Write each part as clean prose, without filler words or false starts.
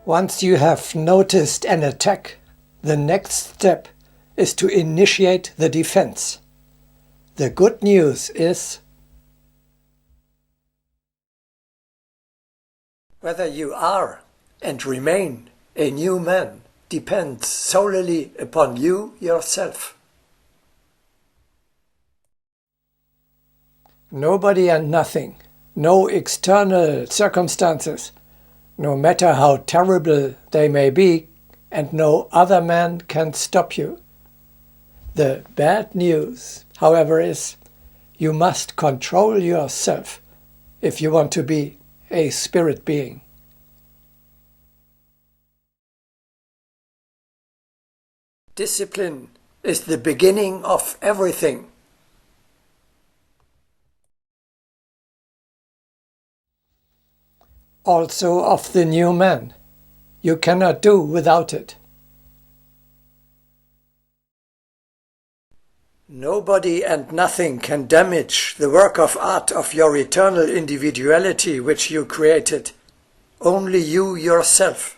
Once you have noticed an attack, the next step is to initiate the defense. The good news is, whether you are and remain a new man depends solely upon you yourself. Nobody and nothing, no external circumstances, no matter how terrible they may be, and no other man can stop you. The bad news, however, is you must control yourself if you want to be a spirit being. Discipline is the beginning of everything. Also of the new man. You cannot do without it. Nobody and nothing can damage the work of art of your eternal individuality which you created. Only you yourself.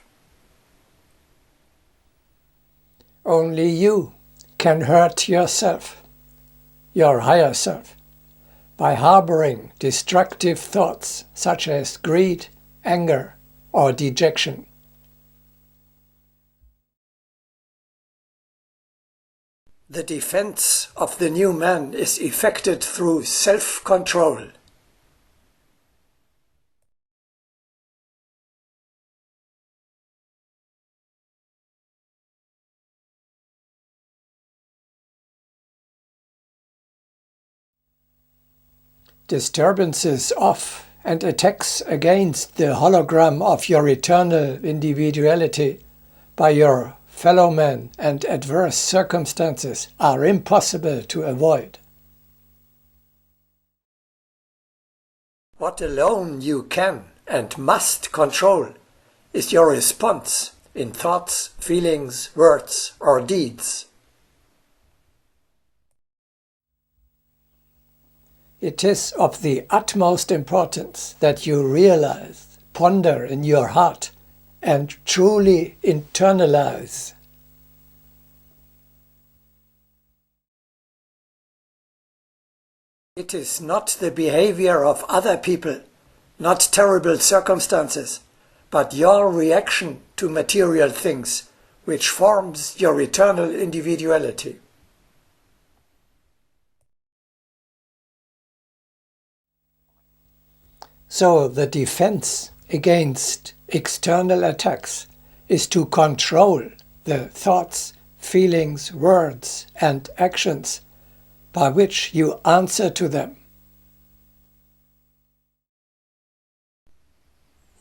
Only you can hurt yourself, your higher self, by harboring destructive thoughts such as greed, anger, or dejection. The defense of the new man is effected through self-control. Disturbances of and attacks against the hologram of your eternal individuality by your fellow men and adverse circumstances are impossible to avoid. What alone you can and must control is your response in thoughts, feelings, words, or deeds. It is of the utmost importance that you realize, ponder in your heart, and truly internalize. It is not the behavior of other people, not terrible circumstances, but your reaction to material things, which forms your eternal individuality. So the defense against external attacks is to control the thoughts, feelings, words, and actions by which you answer to them.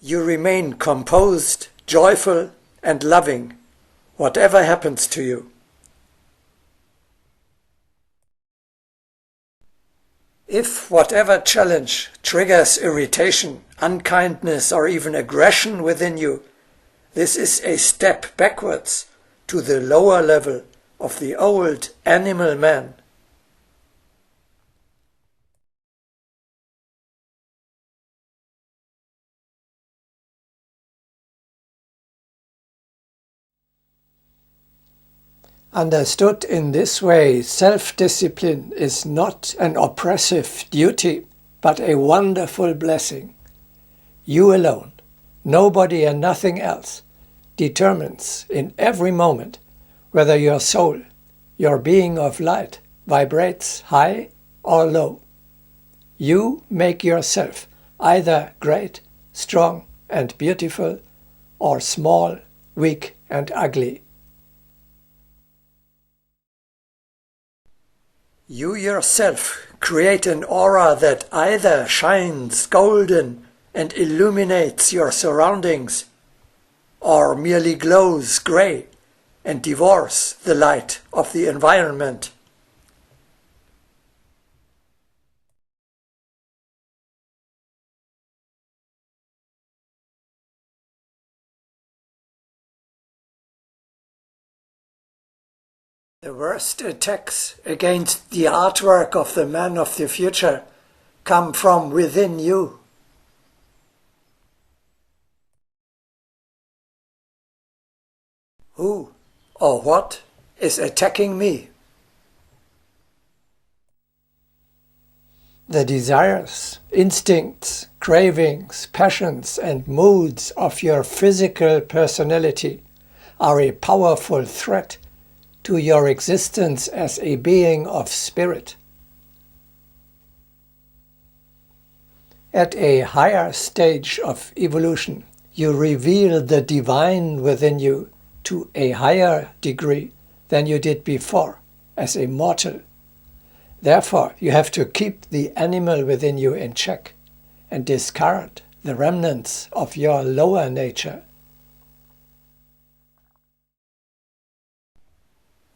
You remain composed, joyful, and loving, whatever happens to you. If whatever challenge triggers irritation, unkindness, or even aggression within you, this is a step backwards to the lower level of the old animal man. Understood in this way, self-discipline is not an oppressive duty, but a wonderful blessing. You alone, nobody and nothing else, determines in every moment whether your soul, your being of light, vibrates high or low. You make yourself either great, strong, and beautiful, or small, weak, and ugly. You yourself create an aura that either shines golden and illuminates your surroundings, or merely glows grey and devours the light of the environment. The worst attacks against the artwork of the man of the future come from within you. Who or what is attacking me? The desires, instincts, cravings, passions, and moods of your physical personality are a powerful threat to your existence as a being of spirit. At a higher stage of evolution, you reveal the divine within you to a higher degree than you did before as a mortal. Therefore, you have to keep the animal within you in check and discard the remnants of your lower nature.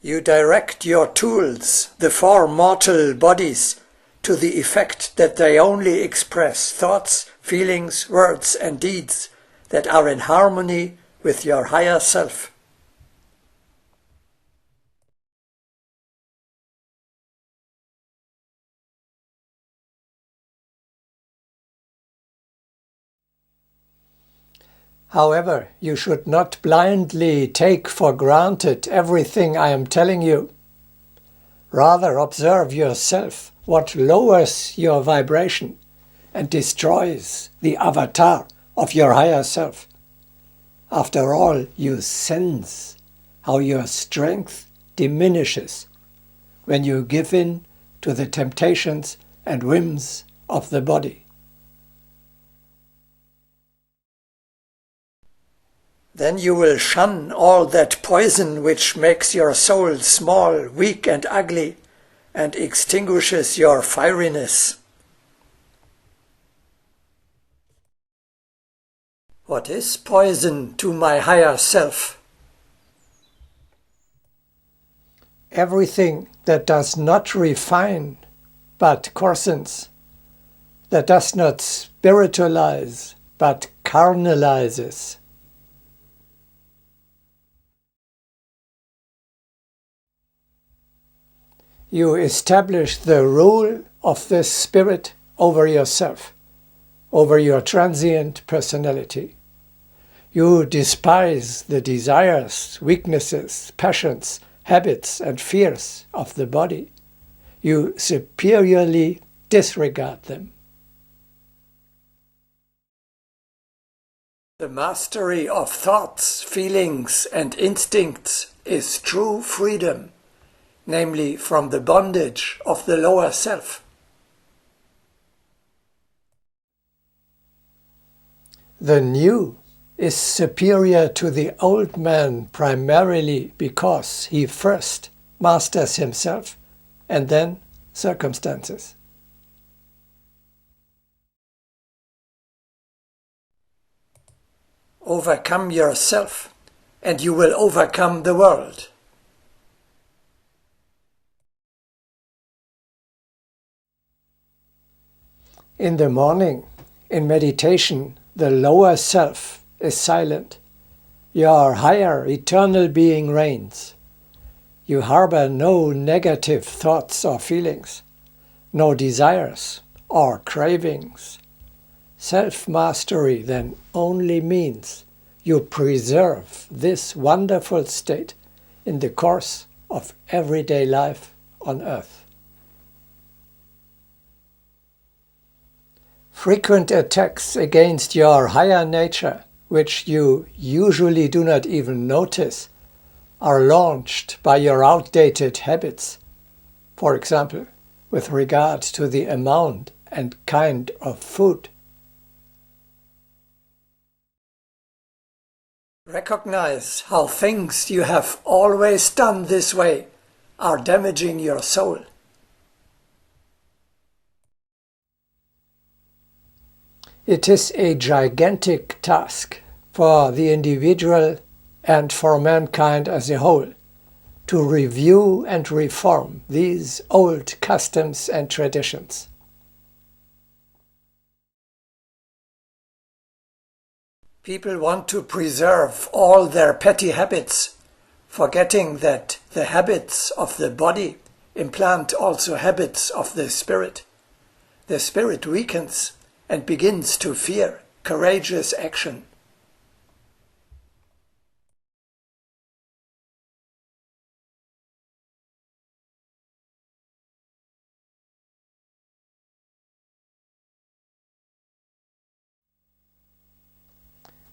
You direct your tools, the four mortal bodies, to the effect that they only express thoughts, feelings, words, and deeds that are in harmony with your higher self. However, you should not blindly take for granted everything I am telling you. Rather, observe yourself what lowers your vibration and destroys the avatar of your higher self. After all, you sense how your strength diminishes when you give in to the temptations and whims of the body. Then you will shun all that poison which makes your soul small, weak, and ugly, and extinguishes your fieriness. What is poison to my higher self? Everything that does not refine, but coarsens, that does not spiritualize, but carnalizes. You establish the rule of this spirit over yourself, over your transient personality. You despise the desires, weaknesses, passions, habits, and fears of the body. You superiorly disregard them. The mastery of thoughts, feelings, and instincts is true freedom, namely from the bondage of the lower self. The new is superior to the old man primarily because he first masters himself and then circumstances. Overcome yourself, and you will overcome the world. In the morning, in meditation, the lower self is silent. Your higher eternal being reigns. You harbor no negative thoughts or feelings, no desires or cravings. Self-mastery then only means you preserve this wonderful state in the course of everyday life on earth. Frequent attacks against your higher nature, which you usually do not even notice, are launched by your outdated habits, for example, with regard to the amount and kind of food. Recognize how things you have always done this way are damaging your soul. It is a gigantic task for the individual and for mankind as a whole to review and reform these old customs and traditions. People want to preserve all their petty habits, forgetting that the habits of the body implant also habits of the spirit. The spirit weakens and begins to fear courageous action.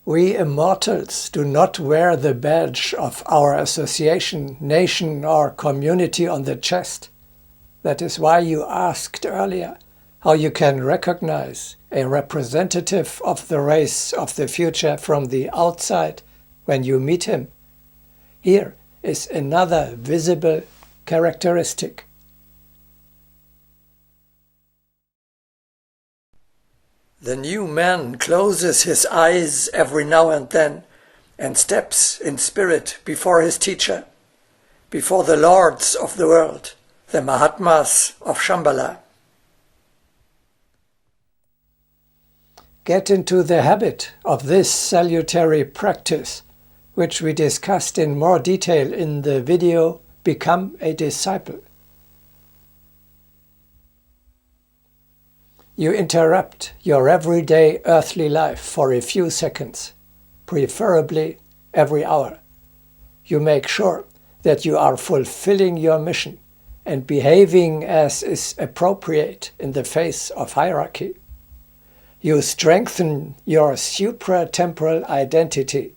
We immortals do not wear the badge of our association, nation, or community on the chest. That is why you asked earlier how you can recognize a representative of the race of the future from the outside when you meet him. Here is another visible characteristic. The new man closes his eyes every now and then and steps in spirit before his teacher, before the lords of the world, the Mahatmas of Shambhala. Get into the habit of this salutary practice, which we discussed in more detail in the video Become a Disciple. You interrupt your everyday earthly life for a few seconds, preferably every hour. You make sure that you are fulfilling your mission and behaving as is appropriate in the face of hierarchy. You strengthen your supratemporal identity,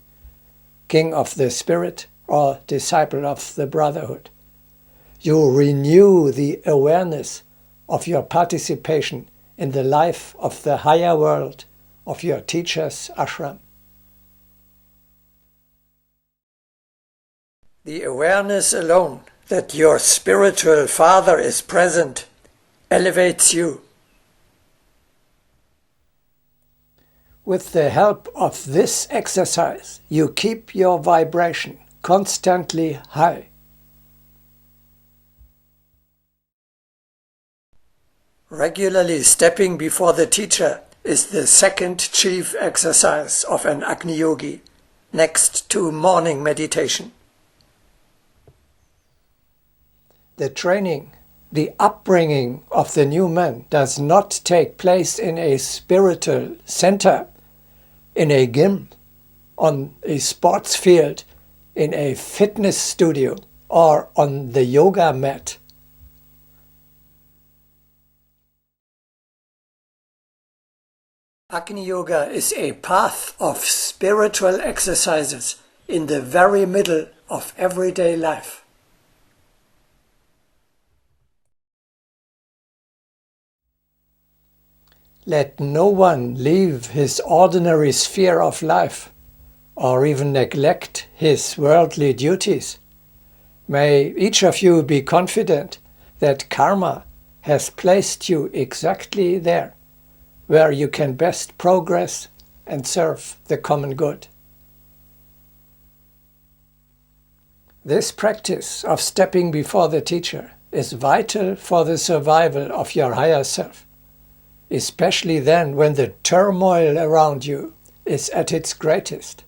king of the spirit or disciple of the brotherhood. You renew the awareness of your participation in the life of the higher world of your teacher's ashram. The awareness alone that your spiritual father is present elevates you. With the help of this exercise, you keep your vibration constantly high. Regularly stepping before the teacher is the second chief exercise of an Agni Yogi, next to morning meditation. The training, the upbringing of the new man does not take place in a spiritual center, in a gym, on a sports field, in a fitness studio, or on the yoga mat. Agni Yoga is a path of spiritual exercises in the very middle of everyday life. Let no one leave his ordinary sphere of life, or even neglect his worldly duties. May each of you be confident that karma has placed you exactly there, where you can best progress and serve the common good. This practice of stepping before the teacher is vital for the survival of your higher self, especially then when the turmoil around you is at its greatest.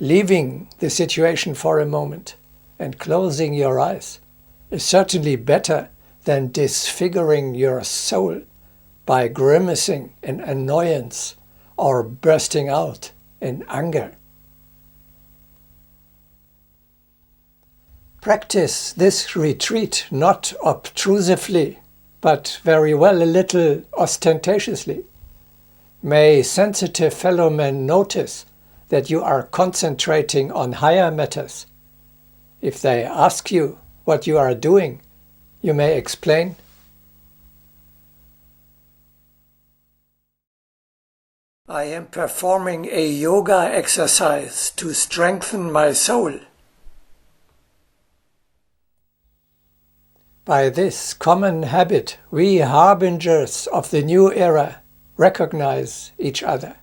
Leaving the situation for a moment and closing your eyes is certainly better than disfiguring your soul by grimacing in annoyance or bursting out in anger. Practice this retreat not obtrusively, but very well a little ostentatiously. May sensitive fellow men notice that you are concentrating on higher matters. If they ask you what you are doing, you may explain, I am performing a yoga exercise to strengthen my soul. By this common habit, we harbingers of the new era recognize each other.